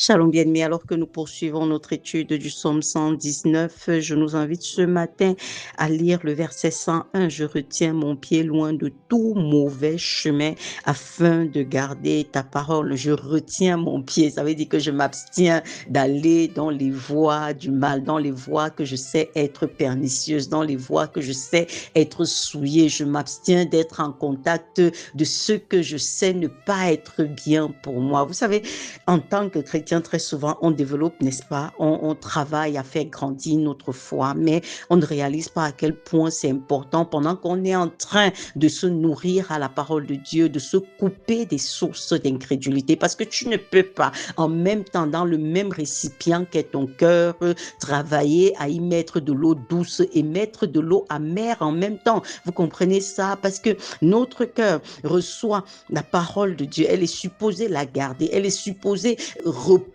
Shalom bien-aimés, alors que nous poursuivons notre étude du psaume 119, je nous invite ce matin à lire le verset 101. Je retiens mon pied loin de tout mauvais chemin afin de garder ta parole. Je retiens mon pied, ça veut dire que je m'abstiens d'aller dans les voies du mal, dans les voies que je sais être pernicieuses, dans les voies que je sais être souillées. Je m'abstiens d'être en contact de ce que je sais ne pas être bien pour moi. Vous savez, en tant que chrétien, très souvent, on développe, n'est-ce pas, on travaille à faire grandir notre foi, mais on ne réalise pas à quel point c'est important pendant qu'on est en train de se nourrir à la parole de Dieu, de se couper des sources d'incrédulité, parce que tu ne peux pas, en même temps, dans le même récipient qu'est ton cœur, travailler à y mettre de l'eau douce et mettre de l'eau amère en même temps. Vous comprenez ça? Parce que notre cœur reçoit la parole de Dieu, elle est supposée la garder, elle est supposée repousser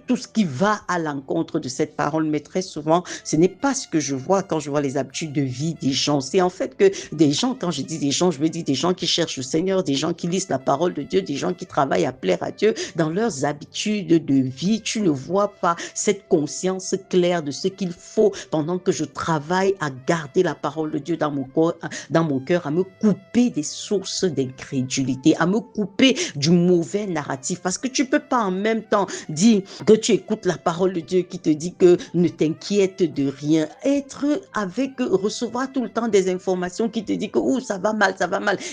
tout ce qui va à l'encontre de cette parole, mais très souvent, ce n'est pas ce que je vois quand je vois les habitudes de vie des gens. C'est en fait que des gens, quand je dis des gens, je veux dire des gens qui cherchent le Seigneur, des gens qui lisent la parole de Dieu, des gens qui travaillent à plaire à Dieu, dans leurs habitudes de vie, tu ne vois pas cette conscience claire de ce qu'il faut pendant que je travaille à garder la parole de Dieu dans mon cœur, à me couper des sources d'incrédulité, à me couper du mauvais narratif, parce que tu peux pas en même temps dire que tu écoutes la parole de Dieu qui te dit que ne t'inquiète de rien, recevoir tout le temps des informations qui te disent que ça va mal,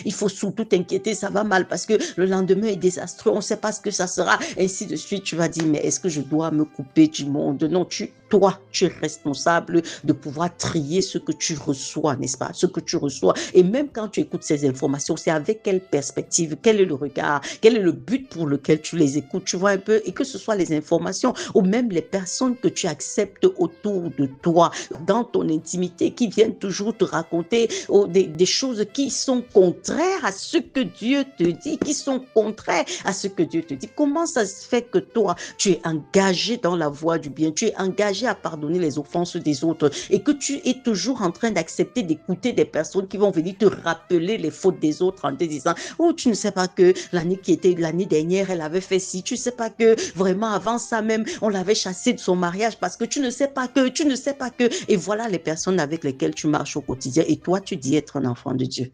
il faut surtout t'inquiéter, ça va mal parce que le lendemain est désastreux, on ne sait pas ce que ça sera, ainsi de suite. Tu vas dire, mais est-ce que je dois me couper du monde? Non, toi, tu es responsable de pouvoir trier ce que tu reçois, n'est-ce pas? Ce que tu reçois. Et même quand tu écoutes ces informations, c'est avec quelle perspective, quel est le regard, quel est le but pour lequel tu les écoutes, tu vois un peu, et que ce soit les informations ou même les personnes que tu acceptes autour de toi, dans ton intimité, qui viennent toujours te raconter des choses qui sont contraires à ce que Dieu te dit, qui sont contraires à ce que Dieu te dit. Comment ça se fait que toi, tu es engagé dans la voie du bien, tu es engagé à pardonner les offenses des autres et que tu es toujours en train d'accepter d'écouter des personnes qui vont venir te rappeler les fautes des autres en te disant, tu ne sais pas que l'année dernière, elle avait fait ci, tu ne sais pas que vraiment avant ça même, on l'avait chassée de son mariage parce que tu ne sais pas que, et voilà les personnes avec lesquelles tu marches au quotidien et toi, tu dis être un enfant de Dieu.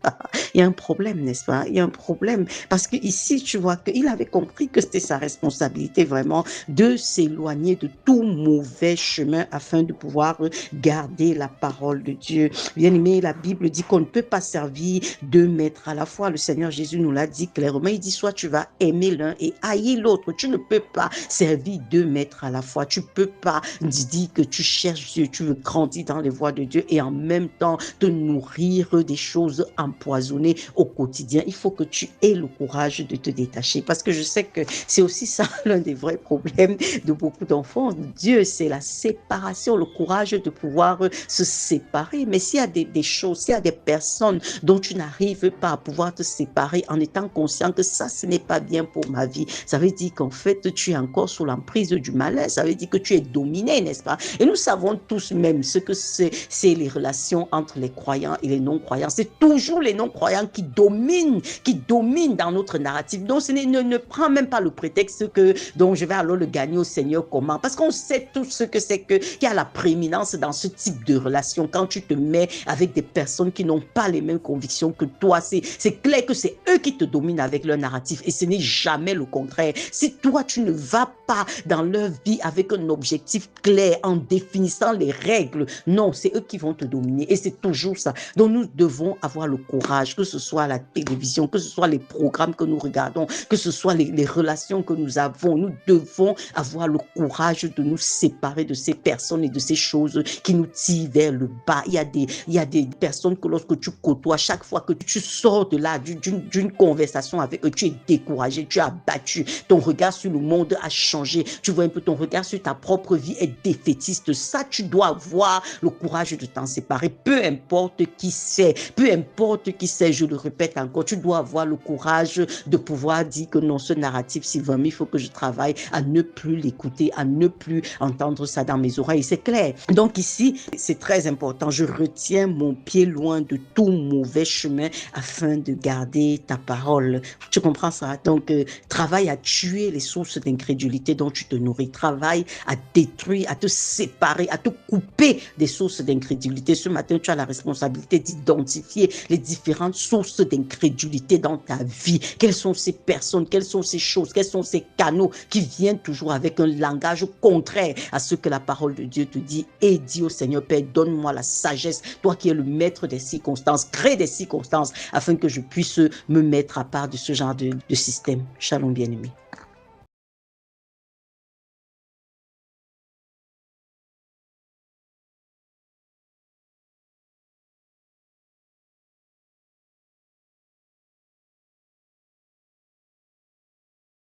Il y a un problème, n'est-ce pas? Il y a un problème parce que ici, tu vois qu'il avait compris que c'était sa responsabilité vraiment de s'éloigner de tout mauvais chemin afin de pouvoir garder la parole de Dieu. Bien aimé, la Bible dit qu'on ne peut pas servir deux maîtres à la fois. Le Seigneur Jésus nous l'a dit clairement. Il dit soit tu vas aimer l'un et haïr l'autre. Tu ne peux pas servir deux maîtres à la fois. Tu peux pas dire que tu cherches Dieu, tu veux grandir dans les voies de Dieu et en même temps te nourrir des choses empoisonnées au quotidien. Il faut que tu aies le courage de te détacher parce que je sais que c'est aussi ça l'un des vrais problèmes de beaucoup d'enfants. Dieu, c'est la séparation, le courage de pouvoir se séparer. Mais s'il y a des choses, s'il y a des personnes dont tu n'arrives pas à pouvoir te séparer en étant conscient que ça, ce n'est pas bien pour ma vie, ça veut dire qu'en fait, tu es encore sous l'emprise du malin. Ça veut dire que tu es dominé, n'est-ce pas? Et nous savons tous même ce que c'est les relations entre les croyants et les non-croyants. C'est toujours les non-croyants qui dominent dans notre narratif. Donc, ne prends même pas le prétexte que donc je vais alors le gagner au Seigneur comment? Parce qu'on sait tout ce que c'est qu'il y a la prééminence dans ce type de relation. Quand tu te mets avec des personnes qui n'ont pas les mêmes convictions que toi, c'est clair que c'est eux qui te dominent avec leur narratif et ce n'est jamais le contraire. Si toi, tu ne vas pas dans leur vie avec un objectif clair en définissant les règles, non, c'est eux qui vont te dominer et c'est toujours ça. Donc, nous devons avoir le courage, que ce soit la télévision, que ce soit les programmes que nous regardons, que ce soit les relations que nous avons, nous devons avoir le courage de nous séparer de ces personnes et de ces choses qui nous tirent vers le bas. Il y a des personnes que lorsque tu côtoies, chaque fois que tu sors de là, d'une conversation avec eux, tu es découragé, tu es abattu, ton regard sur le monde a changé, tu vois un peu ton regard sur ta propre vie est défaitiste. Ça, tu dois avoir le courage de t'en séparer, peu importe qui c'est, je le répète encore, tu dois avoir le courage de pouvoir dire que non, ce narratif, Sylvain, il faut que je travaille à ne plus l'écouter, à ne plus entendre ça dans mes oreilles, c'est clair. Donc ici, c'est très important. Je retiens mon pied loin de tout mauvais chemin afin de garder ta parole. Tu comprends ça? Donc, travaille à tuer les sources d'incrédulité dont tu te nourris. Travaille à détruire, à te séparer, à te couper des sources d'incrédulité. Ce matin, tu as la responsabilité d'identifier les différentes sources d'incrédulité dans ta vie. Quelles sont ces personnes, quelles sont ces choses, quels sont ces canaux qui viennent toujours avec un langage contraire à ce que la parole de Dieu te dit. Et dis au Seigneur, Père, donne-moi la sagesse, toi qui es le maître des circonstances, crée des circonstances afin que je puisse me mettre à part de ce genre de système. Shalom bien-aimé.